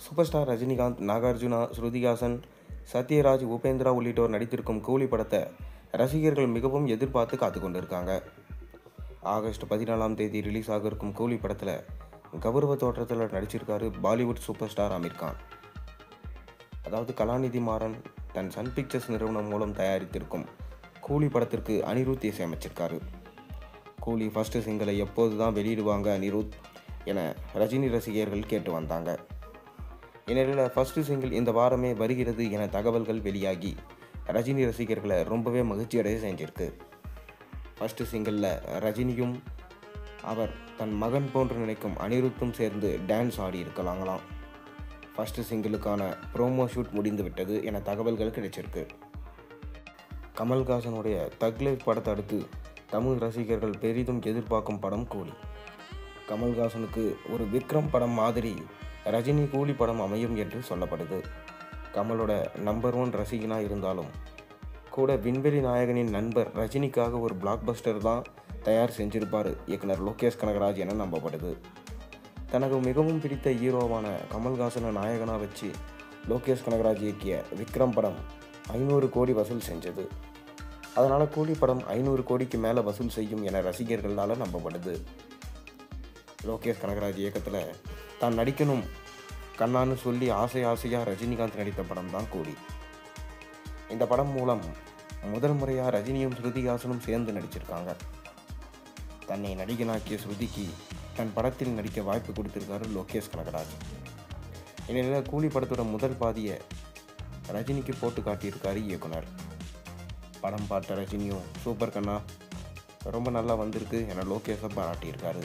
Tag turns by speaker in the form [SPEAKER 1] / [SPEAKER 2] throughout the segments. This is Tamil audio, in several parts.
[SPEAKER 1] சூப்பர் ஸ்டார் ரஜினிகாந்த், நாகார்ஜுனா, ஸ்ருதிஹாசன், சத்யராஜ், உபேந்திரா உள்ளிட்டோர் நடித்திருக்கும் கூலி படத்தை ரசிகர்கள் மிகவும் எதிர்பார்த்து காத்து கொண்டிருக்காங்க. ஆகஸ்ட் 14ஆம் தேதி ரிலீஸ் ஆக இருக்கும் கூலி படத்தில் கௌரவ தோற்றத்தில் நடிச்சிருக்காரு பாலிவுட் சூப்பர் ஸ்டார் அமீர் கான். அதாவது கலாநிதி மாறன் தன் சன் பிக்சர்ஸ் நிறுவனம் மூலம் தயாரித்திருக்கும் கூலி படத்திற்கு அனிருத் இசையமைச்சிருக்காரு. கூலி ஃபர்ஸ்ட் சிங்கிளை எப்போது தான் வெளியிடுவாங்க அனிருத் என ரஜினி ரசிகர்கள் கேட்டு வந்தாங்க. இந்நிலையில் ஃபர்ஸ்ட் சிங்கிள் இந்த வாரமே வருகிறது என தகவல்கள் வெளியாகி ரஜினி ரசிகர்களை ரொம்பவே மகிழ்ச்சியடைய செஞ்சிருக்கு. ஃபர்ஸ்ட் சிங்கிளில் ரஜினியும் அவர் தன் மகன் போன்று நினைக்கும் அனிருத்தும் சேர்ந்து டான்ஸ் ஆடி இருக்கலாங்களாம். ஃபர்ஸ்ட் சிங்கிளுக்கான ப்ரோமோ ஷூட் முடிந்து விட்டது என தகவல்கள் கிடைச்சிருக்கு. கமல்ஹாசனுடைய தக் லைஃப் படத்தை அடுத்து தமிழ் ரசிகர்கள் பெரிதும் எதிர்பார்க்கும் படம் கூலி. கமல்ஹாசனுக்கு ஒரு விக்ரம் படம் மாதிரி ரஜினி கூலி படம் அமையும் என்று சொல்லப்படுது. கமலோட நம்பர் 1 ரசிகனாக இருந்தாலும் கூட விண்வெளி நாயகனின் நண்பர் ரஜினிக்காக ஒரு பிளாக் பஸ்டர் தான் தயார் செஞ்சிருப்பார் இயக்குனர் லோகேஷ் கனகராஜ் என நம்பப்படுது. தனக்கு மிகவும் பிடித்த ஹீரோவான கமல்ஹாசனை நாயகனாக வச்சு லோகேஷ் கனகராஜ் இயக்கிய விக்ரம் படம் 500 கோடி வசூல் செஞ்சது. அதனால் கூலி படம் 500 கோடிக்கு மேலே வசூல் செய்யும் என ரசிகர்களால் நம்பப்படுது. லோகேஷ் கனகராஜ் இயக்கத்தில் தான் நடிக்கணும் கண்ணான்னு சொல்லி ஆசையாக ரஜினிகாந்த் நடித்த படம் தான் கூலி. இந்த படம் மூலம் முதல் முறையாக ரஜினியும் ஸ்ருதிஹாசனும் சேர்ந்து நடிச்சிருக்காங்க. தன்னை நடிகனாக்கிய ஸ்ருதிக்கு தன் படத்தில் நடிக்க வாய்ப்பு கொடுத்திருக்காரு லோகேஷ் கனகராஜ். இந்நிலையில் கூலி படத்தோட முதல் பாதியை ரஜினிக்கு போட்டு காட்டியிருக்காரு இயக்குனர். படம் பார்த்த ரஜினியும் சூப்பர் கண்ணா, ரொம்ப நல்லா வந்திருக்கு என லோகேஷை பாராட்டியிருக்காரு.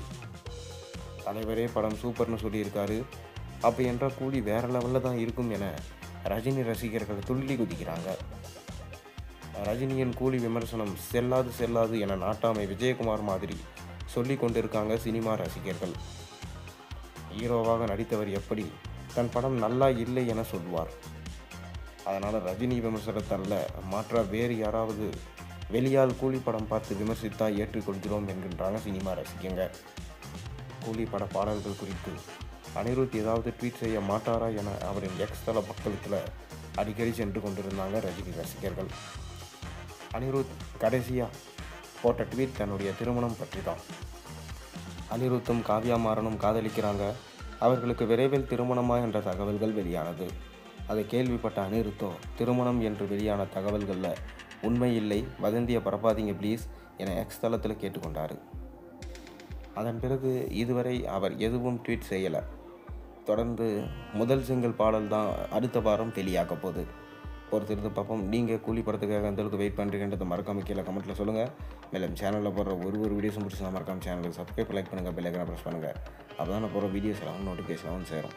[SPEAKER 1] தலைவரே படம் சூப்பர்னு சொல்லியிருக்காரு. அப்போ என்றால் கூலி வேறு லெவலில் தான் இருக்கும் என ரஜினி ரசிகர்கள் துள்ளி குதிக்கிறாங்க. ரஜினியின் கூலி விமர்சனம் செல்லாது என நாட்டாமை விஜயகுமார் மாதிரி சொல்லி கொண்டிருக்காங்க சினிமா ரசிகர்கள். ஹீரோவாக நடித்தவர் எப்படி தன் படம் நல்லா இல்லை என சொல்வார். அதனால் ரஜினி விமர்சனத்தல்ல மாற்ற வேறு யாராவது வெளியால் கூலி படம் பார்த்து விமர்சித்தா ஏற்றுக்கொள்கிறோம் என்கின்றாங்க சினிமா ரசிகங்க. கூலி பட பாடல்கள் குறித்து அனிருத் ஏதாவது ட்வீட் செய்ய மாட்டாரா என அவரின் எக்ஸ் தள பக்கத்தில் அடிக்கடி சென்று கொண்டிருந்தாங்க ரஜினி ரசிகர்கள். அனிருத் கடைசியாக போட்ட ட்வீட் தன்னுடைய திருமணம் பற்றி தான். அனிருத்தும் காவ்யா மாறனும் காதலிக்கிறாங்க, அவர்களுக்கு விரைவில் திருமணமா என்ற தகவல்கள் வெளியானது. அதை கேள்விப்பட்ட அனிருத்தோ திருமணம் என்று வெளியான தகவல்களில் உண்மை இல்லை, வதந்தியை பரப்பாதீங்க ப்ளீஸ் என எக்ஸ் தளத்தில் கேட்டுக்கொண்டார். அதன் பிறகு இதுவரை அவர் எதுவும் ட்வீட் செய்யலை. தொடர்ந்து முதல் சிங்கிள் பாடல் தான் அடுத்த வாரம் வெளியாக போகுது. பொறுத்திருந்து பார்ப்போம். நீங்கள் கூலி படத்துக்காக எந்தளவுக்கு வெயிட் பண்ணுறீங்கன்றதை மறக்காம கீழே கமெண்ட்டில் சொல்லுங்கள். மேலும் சேனலில் போடுற ஒரு வீடியோஸும் பிடிச்சி மறக்காம சேனலுக்கு சப்ஸ்கிரைப், லைக் பண்ணுங்கள், பெல் ஐக்கானை ப்ரெஸ் பண்ணுங்கள். அப்போ தான் நான் போகிற வீடியோஸ் எல்லாம் நோட்டிஃபிகேஷன் சேரும்.